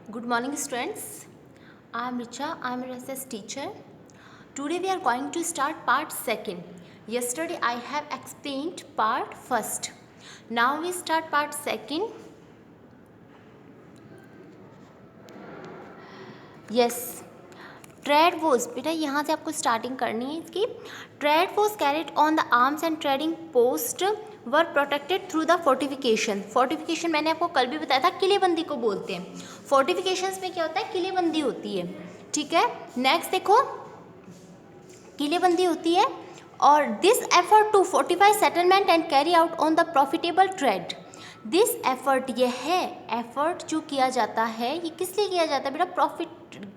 Good morning, students. I am Richa. I am a SS teacher. Today we are going to start part second. Yesterday I have explained part first. Now we start part second. Yes. Trade was, बेटा यहाँ से आपको starting करनी है इसकी. Trade was carried on the arms and trading post were protected through the fortification. Fortification मैंने आपको कल भी बताया था, किलेबंदी को बोलते हैं. फोर्टिफिकेशंस में क्या होता है, किलेबंदी होती है. ठीक है, नेक्स्ट देखो, किलेबंदी होती है. और this effort to fortify settlement and carry out on the profitable trade. This effort, ये है एफर्ट जो किया जाता है, ये किस लिए किया जाता है बेटा? प्रॉफिट,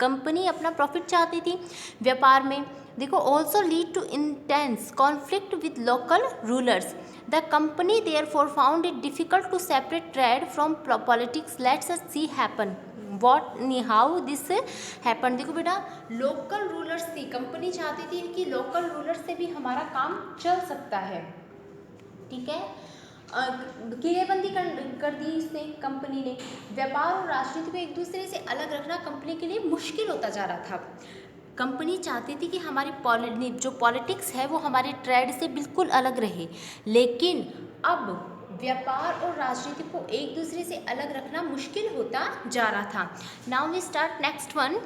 कंपनी अपना प्रॉफिट चाहती थी व्यापार में. देखो, also lead to intense conflict with local rulers. The company therefore found it difficult to separate trade from politics. Let's us see happen how this happen. देखो बेटा, लोकल रूलर्स थी, company चाहती थी कि लोकल रूलर्स से भी हमारा काम चल सकता है. ठीक है, किलेबंदी कर दी इसने, कंपनी ने. व्यापार और राजनीति को एक दूसरे से अलग रखना कंपनी के लिए मुश्किल होता जा रहा था. कंपनी चाहती थी कि हमारी जो पॉलिटिक्स है वो हमारे ट्रेड से बिल्कुल अलग रहे, लेकिन अब व्यापार और राजनीति को एक दूसरे से अलग रखना मुश्किल होता जा रहा था. Now we start next one.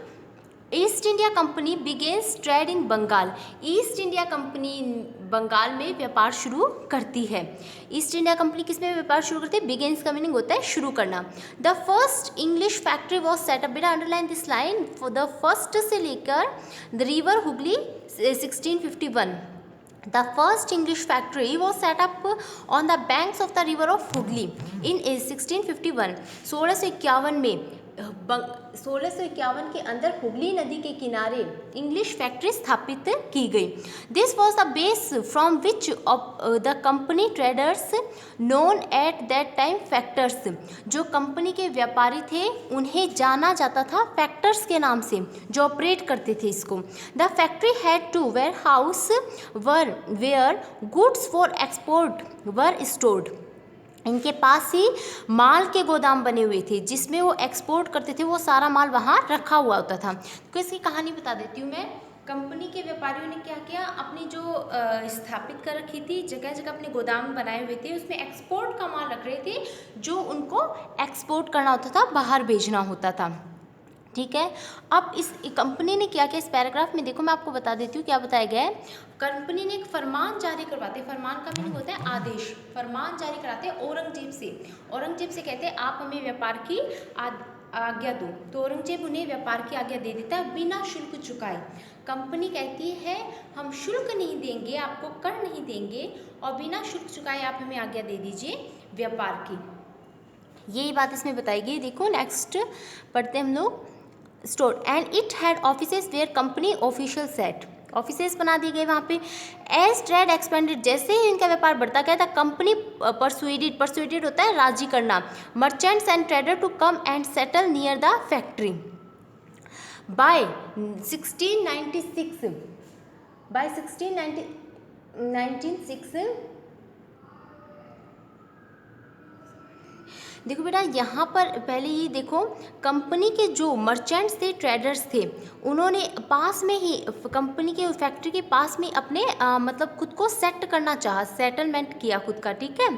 East India Company begins trade in Bengal. East India Company Bengal में व्यापार शुरू करती है. ईस्ट इंडिया कंपनी किस में व्यापार शुरू करती है? बिगेन्स का मीनिंग होता है शुरू करना. The first English factory was set up. बेटा underline this line. The first से लेकर the river Hooghly 1651. The first English factory was set up on the banks of the river of Hooghly in 1651. 1651 में 1651 के अंदर हुगली नदी के किनारे इंग्लिश फैक्ट्री स्थापित की गई. This was the base from which the company traders known at that time factors. जो कंपनी के व्यापारी थे उन्हें जाना जाता था फैक्टर्स के नाम से, जो ऑपरेट करते थे इसको. The factory had to warehouse were where goods for export were stored. इनके पास ही माल के गोदाम बने हुए थे जिसमें वो एक्सपोर्ट करते थे, वो सारा माल वहाँ रखा हुआ होता था. तो इसकी कहानी बता देती हूँ मैं. कंपनी के व्यापारियों ने क्या किया, अपनी जो स्थापित कर रखी थी, जगह जगह अपने गोदाम बनाए हुए थे, उसमें एक्सपोर्ट का माल रख रहे थे जो उनको एक्सपोर्ट करना होता था, बाहर भेजना होता था. ठीक है, अब इस कंपनी ने क्या किया, इस पैराग्राफ में देखो मैं आपको बता देती हूँ क्या बताया गया है. कंपनी ने एक फरमान जारी करवाते, फरमान का मीनिंग होता है आदेश. फरमान जारी कराते औरंगजेब से. औरंगजेब से कहते हैं आप हमें व्यापार की आज्ञा दो. तो औरंगजेब उन्हें व्यापार की आज्ञा दे देता है बिना शुल्क चुकाए. कंपनी कहती है हम शुल्क नहीं देंगे, आपको कर नहीं देंगे, और बिना शुल्क चुकाए आप हमें आज्ञा दे दीजिए व्यापार की. यही बात इसमें बताई गई. देखो नेक्स्ट पढ़ते हम लोग. Store and it had offices where company official set. Offices बना दिए गए वहाँ पे. एज ट्रेड एक्सपेंडेड, जैसे ही इनका व्यापार बढ़ता गया था, कंपनी परसुएडेड होता है राजी करना, merchants and trader to come and settle near the factory. By 1696 देखो बेटा, यहाँ पर पहले ही देखो, कंपनी के जो मर्चेंट्स थे, ट्रेडर्स थे, उन्होंने पास में ही कंपनी के फैक्ट्री के पास में अपने मतलब खुद को सेट करना चाहा, सेटलमेंट किया खुद का. ठीक है,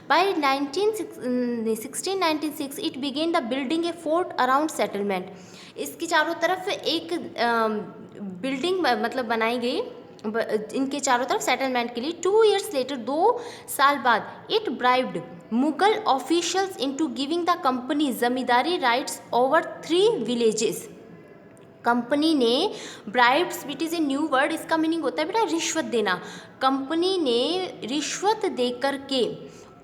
by 1696 it began the building a fort around settlement. इसकी चारों तरफ एक बिल्डिंग मतलब बनाई गई इनके चारों तरफ सेटलमेंट के लिए. 2 years लेटर, 2 साल बाद, it bribed Mughal officials into giving the company zamindari rights over 3 villages. Company ने bribes, it is a new word, इसका मीनिंग होता है बेटा रिश्वत देना. कंपनी ने रिश्वत दे कर के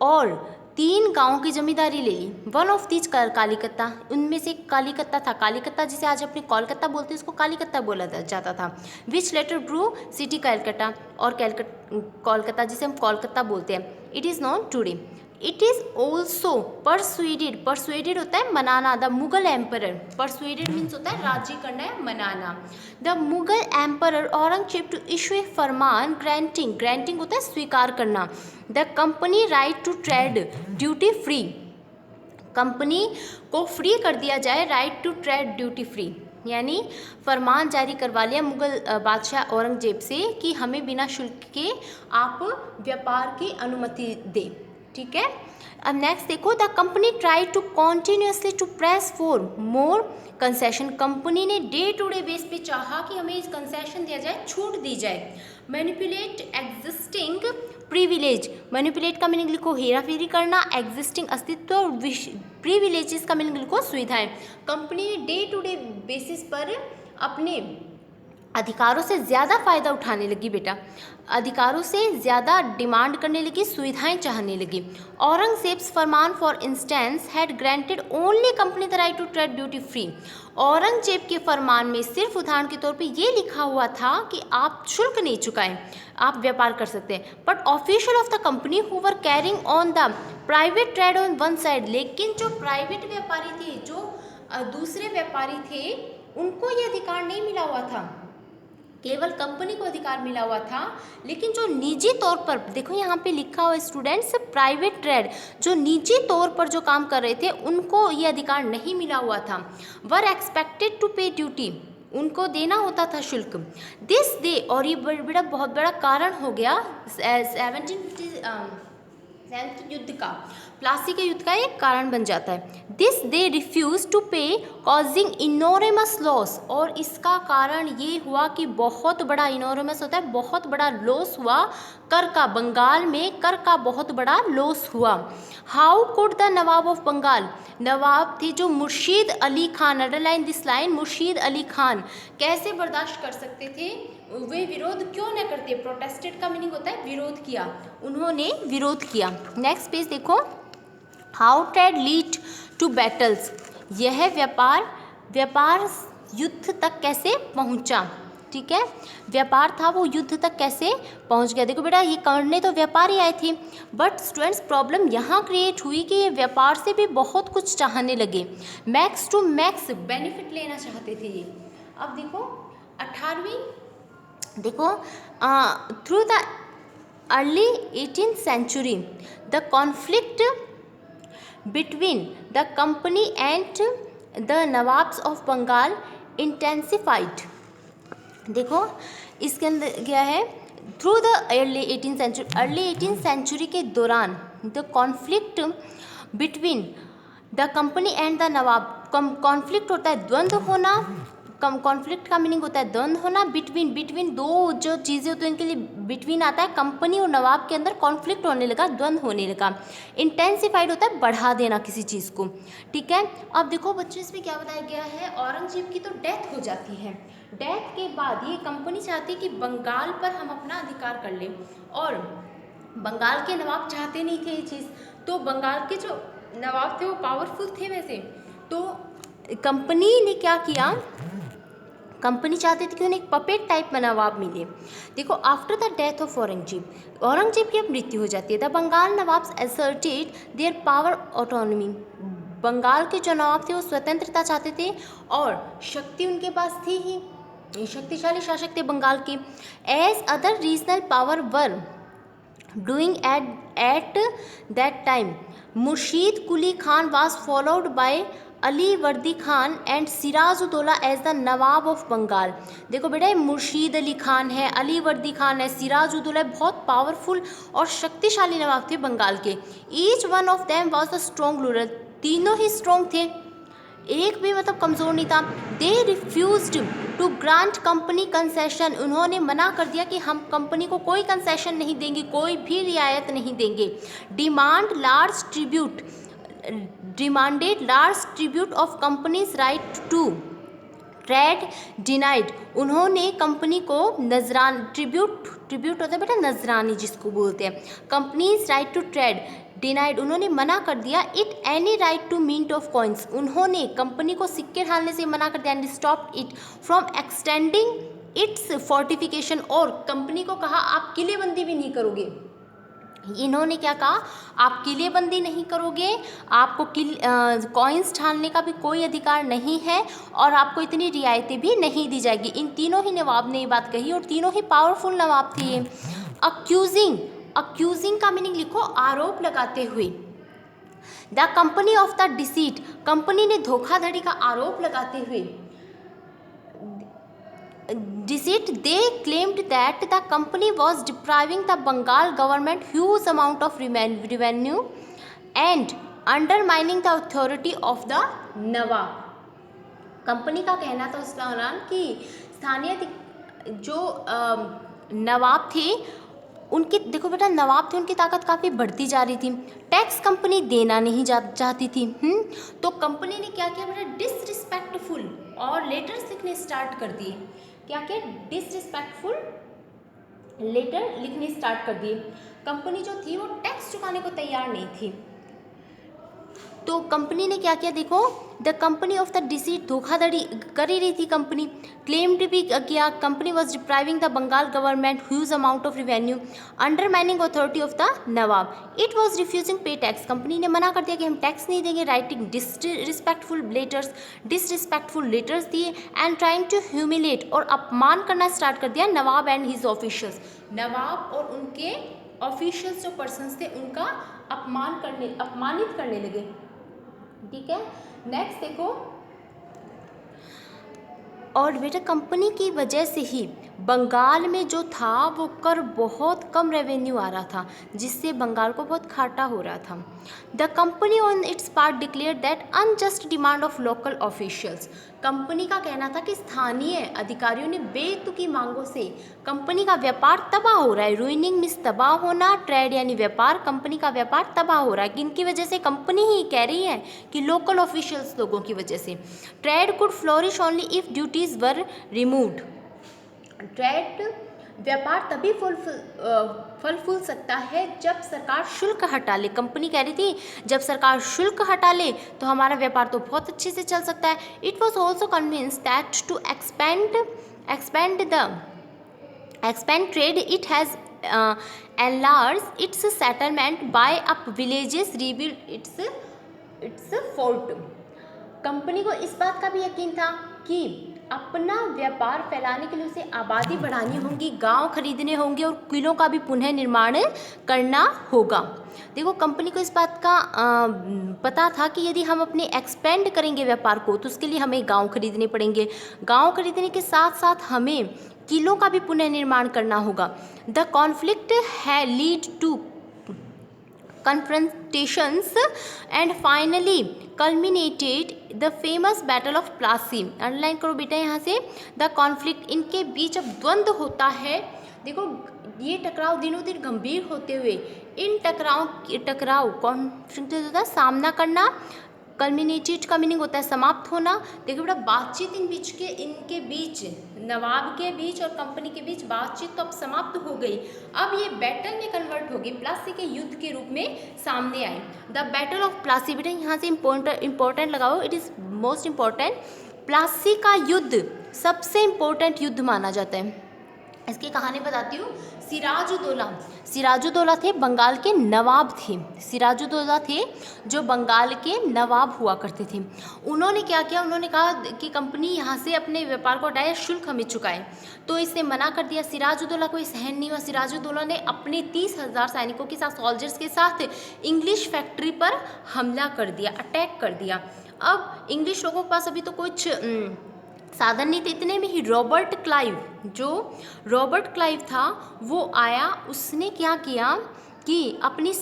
और 3 गाँव की जमींदारी ले ली. वन ऑफ दीज कालीकत्ता, उनमें से कालीकत्ता था. कालीकत्ता जिसे आज अपने कोलकाता बोलते हैं, उसको कालीकत्ता बोला जाता था. Which later grew city Calcutta, और कोलकाता जिसे हम कोलकाता बोलते हैं. It is known today. It is also persuaded होता है मनाना. The Mughal emperor, persuaded means होता है राजी करना है, मनाना. The Mughal emperor Aurangzeb to issue a farman granting होता है स्वीकार करना. The company right to trade duty free. कंपनी को फ्री कर दिया जाए right to trade duty free, यानी फरमान जारी करवा लिया मुगल बादशाह औरंगजेब से कि हमें बिना शुल्क के आप व्यापार की अनुमति दें। ठीक है, अब नेक्स्ट देखो, the company try to continuously to press for more concession. कंपनी ने डे टू डे बेस पे चाहा कि हमें इस कंसेशन दिया जाए, छूट दी जाए। मैनिपुलेट एग्जिस्टिंग प्रिविलेज, मैनिपुलेट का मीनिंग लिखो हेरा फेरी करना, एग्जिस्टिंग अस्तित्व, प्रिविलेजेस का मीनिंग लिखो सुविधाएं। कंपनी ने डे टू डे बेसिस पर अपने अधिकारों से ज़्यादा फ़ायदा उठाने लगी बेटा, अधिकारों से ज़्यादा डिमांड करने लगी, सुविधाएं चाहने लगी। Aurangzeb's farman for instance had granted only company the right to trade duty free. Aurangzeb के फरमान में सिर्फ उदाहरण के तौर पे ये लिखा हुआ था कि आप शुल्क नहीं चुकाएं, आप व्यापार कर सकते हैं, but official of the company who were carrying on the private trade on one side. लेकिन जो प्राइवेट व्यापारी थे, जो दूसरे व्यापारी थे, उनको ये अधिकार नहीं मिला हुआ था, केवल कंपनी को अधिकार मिला हुआ था। लेकिन जो निजी तौर पर, देखो यहाँ पे लिखा हुआ स्टूडेंट्स, प्राइवेट ट्रेड, जो निजी तौर पर जो काम कर रहे थे उनको ये अधिकार नहीं मिला हुआ था। वर एक्सपेक्टेड टू पे ड्यूटी, उनको देना होता था शुल्क। दिस डे, और ये बड़ा बहुत बड़ा कारण हो गया 17 युद्ध का, प्लासी के युद्ध का एक कारण बन जाता है। दिस दे रिफ्यूज टू पे कॉजिंग इनोरेमस लॉस, और इसका कारण ये हुआ कि बहुत बड़ा, इनोरेमस होता है बहुत बड़ा, लॉस हुआ कर का, बंगाल में कर का बहुत बड़ा लॉस हुआ। How could the nawab of Bengal, नवाब थे जो Murshid Ali Khan, underline this line, Murshid Ali Khan कैसे बर्दाश्त कर सकते थे, वे विरोध क्यों न करते। प्रोटेस्टेड का मीनिंग होता है विरोध किया, उन्होंने विरोध किया। नेक्स्ट पेज देखो, how trade lead to battles, यह व्यापार युद्ध तक कैसे पहुंचा। ठीक है, व्यापार था वो युद्ध तक कैसे पहुंच गया। देखो बेटा, ये करने तो व्यापारी आए थे, बट स्टूडेंट्स प्रॉब्लम यहाँ क्रिएट हुई कि ये व्यापार से भी बहुत कुछ चाहने लगे, मैक्स टू मैक्स बेनिफिट लेना चाहते थे ये। अब देखो 18वीं, देखो through the early 18th century the conflict between the company and the nawabs of Bengal intensified. देखो इसके अंदर क्या है, through the early 18th century, early 18th century के दौरान the conflict between the company and the nawab, conflict होता है द्वंद्व होना, कॉन्फ्लिक्ट का मीनिंग होता है द्वंद्व होना, बिटवीन दो जो चीज़ें होती हैं उनके लिए बिटवीन आता है, कंपनी और नवाब के अंदर कॉन्फ्लिक्ट होने लगा, द्वंद्व होने लगा। इंटेंसिफाइड होता है बढ़ा देना किसी चीज़ को। ठीक है, अब देखो बच्चों इसमें क्या बताया गया है, औरंगजेब की तो डेथ हो जाती है, डेथ के बाद ये कंपनी चाहती है कि बंगाल पर हम अपना अधिकार कर लें, और बंगाल के नवाब चाहते नहीं थे ये चीज़, तो बंगाल के जो नवाब थे वो पावरफुल थे वैसे, तो कंपनी ने क्या किया, कंपनी चाहती थी कि उन्हें एक पपेट टाइप में नवाब मिले। देखो after the death of Aurangzeb की अब मृत्यु हो जाती है। The Bengal nawabs asserted their power autonomy, Bengal के जो नवाब थे वो स्वतंत्रता चाहते थे और शक्ति उनके पास थी ही, शक्तिशाली शासक थे बंगाल के। As other regional power were doing at that time, Murshid Quli Khan was followed by Alivardi Khan and Sirajuddaulah as the nawab of Bengal. देखो बेटा, मुर्शीद अली खान है, अली वर्दी खान है, सिराजुद्दौला, बहुत पावरफुल और शक्तिशाली नवाब थे बंगाल के। Each one of them was the strong ruler, तीनों ही स्ट्रॉन्ग थे, एक भी मतलब कमज़ोर नहीं था। They refused to grant company concession, उन्होंने मना कर दिया कि हम कंपनी को कोई कंसेशन नहीं देंगे, कोई भी रियायत नहीं देंगे। Demanded large tribute of companies right to trade denied, उन्होंने कंपनी को नजरान, ट्रिब्यूट होता है बेटा नजरानी जिसको बोलते हैं, companies right to trade denied, उन्होंने मना कर दिया। It any right to mint of coins, उन्होंने कंपनी को सिक्के ढालने से मना कर दिया। And stop it from extending its fortification, और कंपनी को कहा आप किलेबंदी भी नहीं करोगे। इन्होंने क्या कहा, आप किलेबंदी नहीं करोगे, आपको कॉइन्स ढालने का भी कोई अधिकार नहीं है, और आपको इतनी रियायतें भी नहीं दी जाएगी। इन तीनों ही नवाब ने ये बात कही, और तीनों ही पावरफुल नवाब थे ये। अक्यूजिंग का मीनिंग लिखो आरोप लगाते हुए, the company of the deceit, company ने धोखाधड़ी का आरोप लगाते हुए, deceit, they claimed that the company was depriving the Bengal government huge amount of revenue and undermining the authority of the Nawab. Company का कहना था उस दौरान कि स्थानीय जो नवाब थे उनकी, देखो बेटा नवाब थे, उनकी ताकत काफ़ी बढ़ती जा रही थी, टैक्स कंपनी देना नहीं चाहती थी। तो कंपनी ने क्या किया बेटा, डिसरिस्पेक्टफुल और लेटर्स लिखने स्टार्ट कर दिए। क्या किया, डिसरिस्पेक्टफुल लेटर लिखने स्टार्ट कर दिए। कंपनी जो थी वो टैक्स चुकाने को तैयार नहीं थी। तो कंपनी ने क्या किया, देखो the company of the deceit, धोखाधड़ी कर ही रही थी कंपनी, क्लेम्ड भी किया company was depriving the Bengal government huge amount of revenue, undermining authority of the nawab, it was refusing pay tax, company ने मना कर दिया कि हम टैक्स नहीं देंगे, राइटिंग डिसरिस्पेक्टफुल लेटर्स दिए एंड ट्राइंग टू ह्यूमिलेट, और अपमान करना स्टार्ट कर दिया नवाब एंड हिज ऑफिशियल्स, नवाब और उनके ऑफिशियल्स जो पर्सन्स थे उनका अपमानित करने लगे। ठीक है, नेक्स्ट देखो, और बेटा कंपनी की वजह से ही बंगाल में जो था वो कर बहुत कम रेवेन्यू आ रहा था, जिससे बंगाल को बहुत घाटा हो रहा था। The company on it's part declare that unjust demand of local officials, company का कहना था कि स्थानीय अधिकारियों ने बेतुकी मांगों से कंपनी का व्यापार तबाह हो रहा है, रूइनिंग मीन्स तबाह होना, ट्रेड यानी व्यापार, कंपनी का व्यापार तबाह हो रहा है, किनकी वजह से, कंपनी ही कह रही है कि लोकल ऑफिशियल्स लोगों की वजह से। Trade could flourish only if duties were removed, trade व्यापार तभी फल फूल सकता है जब सरकार शुल्क हटा ले, कंपनी कह रही थी जब सरकार शुल्क हटा ले तो हमारा व्यापार तो बहुत अच्छे से चल सकता है। It was also convinced that to expand trade it has enlarged its settlement by up villages, rebuilt its fort, company को इस बात का भी यकीन था कि अपना व्यापार फैलाने के लिए उसे आबादी बढ़ानी होगी, गांव खरीदने होंगे और किलों का भी पुनः निर्माण करना होगा। देखो कंपनी को इस बात का पता था कि यदि हम अपने एक्सपेंड करेंगे व्यापार को तो उसके लिए हमें गांव खरीदने पड़ेंगे, गांव खरीदने के साथ साथ हमें किलों का भी पुनः निर्माण करना होगा। द कॉन्फ्लिक्ट है lead to confrontations and finally culminated the famous battle of Plassey, underline करो बेटा यहाँ से, द कॉन्फ्लिक्ट, इनके बीच अब द्वंद्व होता है। देखो ये टकराव दिनों दिन गंभीर होते हुए इन टकराव कॉन्फ्लिक्ट का सामना करना, कल्मिनेटेड का मीनिंग होता है समाप्त होना। देखो बेटा बातचीत इनके बीच नवाब के बीच और कंपनी के बीच बातचीत तो अब समाप्त हो गई, अब ये बैटल में कन्वर्ट होगी, प्लासी के युद्ध के रूप में सामने आए। द बैटल ऑफ प्लासी, बेटा यहाँ से इम्पोर्टेंट लगाओ, it is most important. Plassey का युद्ध सबसे इम्पोर्टेंट युद्ध माना जाता है। इसकी कहानी बताती हूँ। सिराजुद्दौला थे बंगाल के नवाब थे, सिराजुद्दौला थे जो बंगाल के नवाब हुआ करते थे। उन्होंने क्या किया, उन्होंने कहा कि कंपनी यहाँ से अपने व्यापार को हटाए, शुल्क हमें चुकाए, तो इसने मना कर दिया। सिराजुद्दौला को सहन नहीं हुआ, सिराजुद्दौला ने अपने 30,000 सैनिकों के साथ, सोल्जर्स के साथ इंग्लिश फैक्ट्री पर हमला कर दिया, अटैक कर दिया। अब इंग्लिश लोगों के पास अभी तो कुछ साधन नहीं थे, इतने में ही रॉबर्ट क्लाइव था वो आया। उसने क्या किया कि अपनी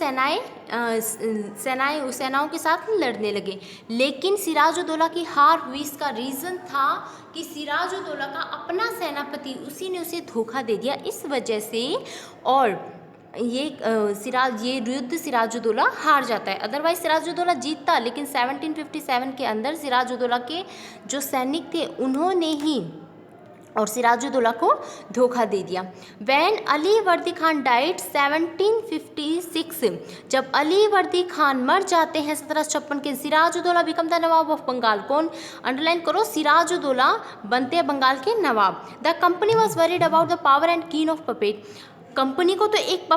सेनाओं के साथ लड़ने लगे, लेकिन सिराजुद्दौला की हार हुई। इसका रीज़न था कि सिराजुद्दौला का अपना सेनापति, उसी ने उसे धोखा दे दिया, इस वजह से और ये युद्ध सिराजुद्दौला हार जाता है। अदरवाइज सिराजुद्दौला जीतता, लेकिन 1757 के अंदर सिराजुद्दौला के जो सैनिक थे उन्होंने ही और सिराजुद्दौला को धोखा दे दिया। वैन अली वर्दी खान डाइट 1756, जब अली वर्दी खान मर जाते हैं 1756 के, Sirajuddaulah become the nawab of Bengal. कौन, अंडरलाइन करो, सिराजुद्दौला बनते हैं बंगाल के नवाब। The company was worried about the power and keen of puppet, company को तो एक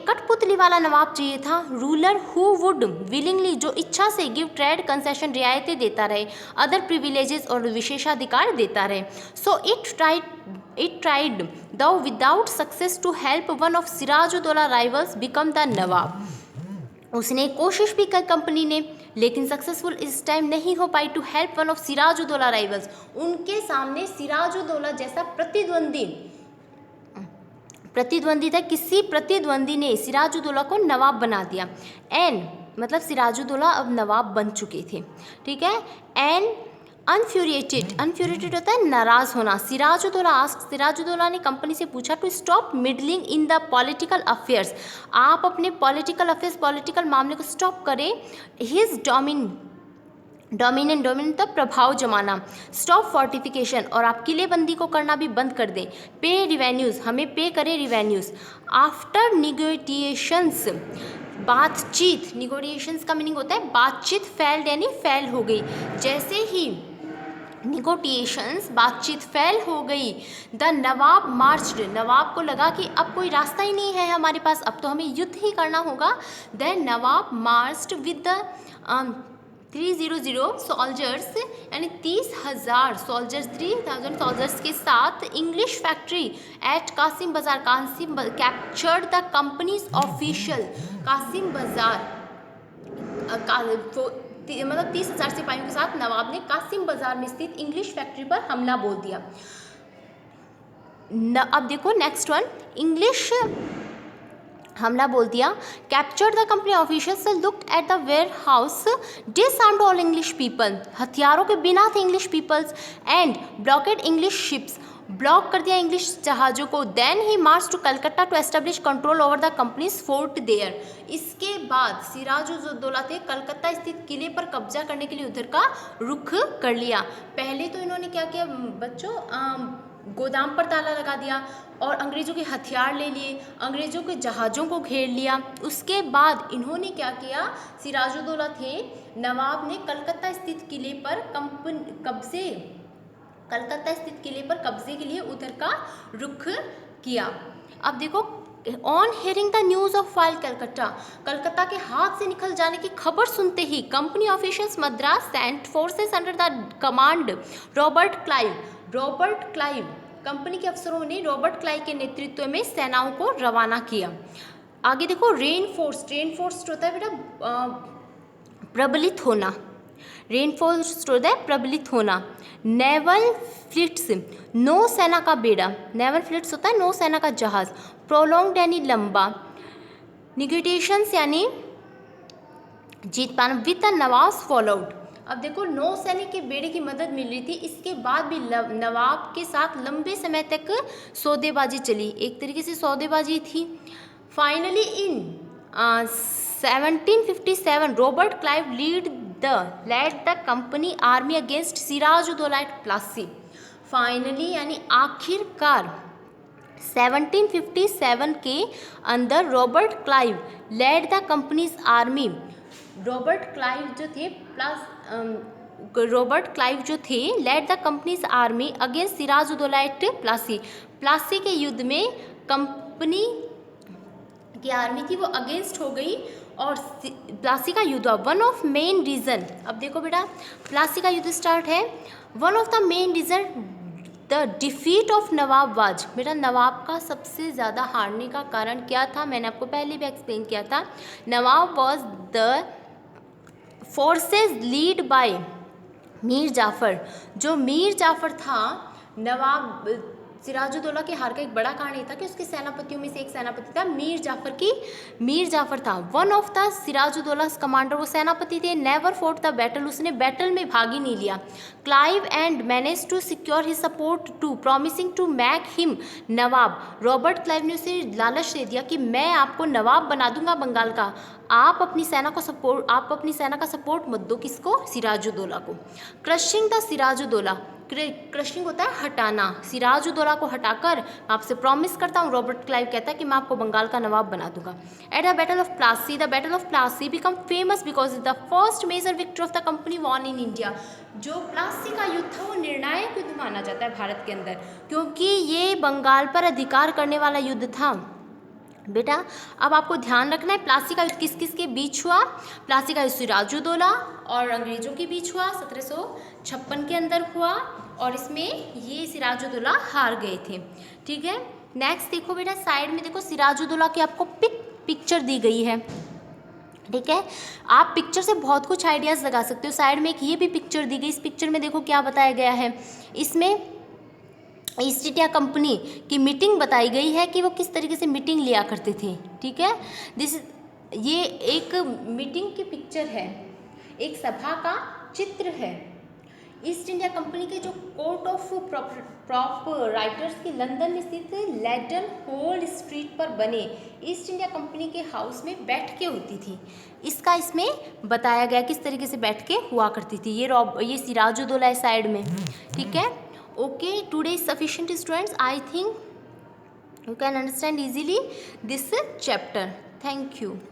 कठपुतली वाला नवाब चाहिए था, रूलर हु वुड विलिंगली, जो इच्छा से गिव ट्रेड कंसेशन, रियायतें देता रहे, अदर प्रिविलेजेस और विशेषाधिकार देता रहे। So it tried though without success to help one of Sirajuddaulah rivals become the nawab. उसने कोशिश भी की कंपनी ने, लेकिन सक्सेसफुल इस टाइम नहीं हो पाई to help one of Sirajuddaulah rivals. उनके सामने सिराजुद्दौला जैसा प्रतिद्वंदी था, किसी प्रतिद्वंदी ने सिराजुद्दौला को नवाब बना दिया। एन मतलब सिराजुद्दौला अब नवाब बन चुके थे, ठीक है। एन अनफ्यूरिएटेड होता है नाराज होना। सिराजुद्दौला ने कंपनी से पूछा to stop meddling in the political affairs. आप अपने पॉलिटिकल मामले को स्टॉप करें। हिज डोमिनेंट मतलब प्रभाव जमाना। स्टॉप फोर्टिफिकेशन, और आप किलेबंदी को करना भी बंद कर दें। पे रिवेन्यूज़, हमें पे करें रिवेन्यूज़। आफ्टर निगोटिएशंस, बातचीत, निगोटिएशंस का मीनिंग होता है बातचीत, फेल्ड यानी फेल हो गई। जैसे ही निगोटिएशंस बातचीत फेल हो गई, द नवाब मार्च्ड, नवाब को लगा कि अब कोई रास्ता ही नहीं है हमारे पास, अब तो हमें युद्ध ही करना होगा। Then nawab marched with the 300 soldiers, यानी 30,000 सोल्जर्स, 3,000 सोल्जर्स के साथ English factory at Kasim Bazar, captured the company's official. Kasim Bazar मतलब 30,000 सिपाहियों के साथ नवाब ने कासिम बाजार में स्थित इंग्लिश फैक्ट्री पर हमला बोल दिया। अब देखो नेक्स्ट वन, इंग्लिश हमला बोल दिया। Captured the company officials, looked at the warehouse, disarmed all English people, हथियारों के बिना थे English peoples, and blockade English ships, block कर दिया इंग्लिश जहाज़ों को। Then he march to Calcutta to establish control over the company's fort there. इसके बाद सिराजुद्दौला थे कलकत्ता स्थित किले पर कब्जा करने के लिए उधर का रुख कर लिया। पहले तो इन्होंने क्या किया बच्चों, गोदाम पर ताला लगा दिया और अंग्रेज़ों के हथियार ले लिए, अंग्रेज़ों के जहाज़ों को घेर लिया। उसके बाद इन्होंने क्या किया, सिराजुद्दौला थे नवाब ने कलकत्ता स्थित किले पर कब्जे के लिए उधर का रुख किया। अब देखो, on hearing the news of fall Calcutta के हाथ से निकल जाने की खबर सुनते ही company officials Madras sent forces under the command Robert Clive, company के अफसरों ने रॉबर्ट क्लाइव के नेतृत्व में सेनाओं को रवाना किया। आगे देखो, रेनफोर्स होता है बेटा प्रबलित होना, रेनफोर्स होता है प्रबलित होना। नेवल फ्लीट्स, नौसेना का बेड़ा, नेवल फ्लीट्स होता है नौसेना का जहाज। प्रोलॉन्ग्ड यानी लंबा। निगोटिएशंस यानी जीत पाना। विद द नवाब फॉलोड, अब देखो नौसैनिक के बेड़े की मदद मिल रही थी, इसके बाद भी नवाब के साथ लंबे समय तक सौदेबाजी चली, एक तरीके से सौदेबाजी थी। Finally in 1757 Robert Clive led the company army against Sirajuddaula at Plassey. Finally यानी आखिरकार 1757 के अंदर Robert Clive led the company's army. Robert Clive जो थे led the company's army against Sirajuddaula at Plassey के युद्ध में कंपनी की आर्मी थी वो अगेंस्ट हो गई और प्लासी का युद्ध हुआ। वन ऑफ मेन रीज़न, अब देखो बेटा प्लासी का युद्ध स्टार्ट है। One of the main reason the defeat of Nawab was, बेटा नवाब का सबसे ज़्यादा हारने का कारण क्या था, मैंने आपको पहले भी एक्सप्लेन किया था। Nawab was the forces led by Mir Jafar, जो मीर जाफ़र था नवाब सिराजुद्दौला के हार का एक बड़ा कारण ये था कि उसके सेनापतियों में से एक सेनापति था मीर जाफ़र था। One of the Sirajuddaula commander, वो सेनापति थे। नेवर फोर्ट द बैटल, उसने बैटल में भाग ही नहीं लिया। Clive and managed to secure his support to promising to make him nawab, Robert Clive ने उसे लालच दे दिया कि मैं आपको नवाब बना दूंगा बंगाल का, आप अपनी सेना का सपोर्ट मत दो। किसको? सिराजुद्दौला को। क्रशिंग द सिराजुद्दौला, क्रशिंग होता है हटाना, सिराजुद्दौला को हटाकर आपसे प्रॉमिस करता हूँ, रॉबर्ट क्लाइव कहता है कि मैं आपको बंगाल का नवाब बना दूंगा। At the battle of Plassey, the battle of Plassey became famous because the first major victory of the company won in India. जो प्लासी का युद्ध था वो निर्णायक युद्ध माना जाता है भारत के अंदर, क्योंकि ये बंगाल पर अधिकार करने वाला युद्ध था। बेटा अब आपको ध्यान रखना है प्लासी का युद्ध किस किस के बीच हुआ। प्लासी का युद्ध सिराजुद्दौला और अंग्रेज़ों के बीच हुआ, 1756 के अंदर हुआ, और इसमें ये सिराजुद्दौला हार गए थे। ठीक है, नेक्स्ट देखो बेटा साइड में देखो सिराजुद्दौला की आपको पिक्चर दी गई है। ठीक है। आप पिक्चर से बहुत कुछ आइडियाज़ लगा सकते हो। साइड में एक ये भी पिक्चर दी गई, इस पिक्चर में देखो क्या बताया गया है। इसमें ईस्ट इंडिया कंपनी की मीटिंग बताई गई है कि वो किस तरीके से मीटिंग लिया करते थे। ठीक है, ये एक मीटिंग की पिक्चर है, एक सभा का चित्र है। ईस्ट इंडिया कंपनी के जो कोर्ट ऑफ प्रोपराइटर्स की लंदन स्थित लेडन होल्ड स्ट्रीट पर बने ईस्ट इंडिया कंपनी के हाउस में बैठ के होती थी। इसका इसमें बताया गया किस तरीके से बैठ के हुआ करती थी। ये सिराजुद्दौला है साइड में। ठीक है, okay, today is sufficient students, I think you can understand easily this chapter. Thank you.